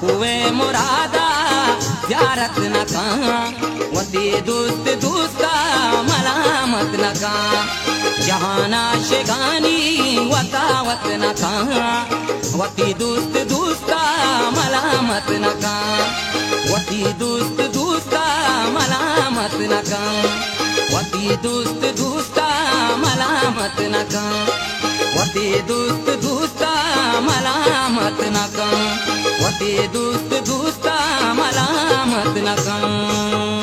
हुए मुरादा ज़ियारत न का वती दोस्त दोस्ता मलामत न का जहाना शेगानी वतावत न का वती दोस्त दोस्ता मलामत न का वती दोस्त दोस्ता मलामत न का वती दोस्त दोस्ता मलामत न का वती दोस्त दोस्ता मलामत न का वती दोस्त दोस्ता मलामत न का।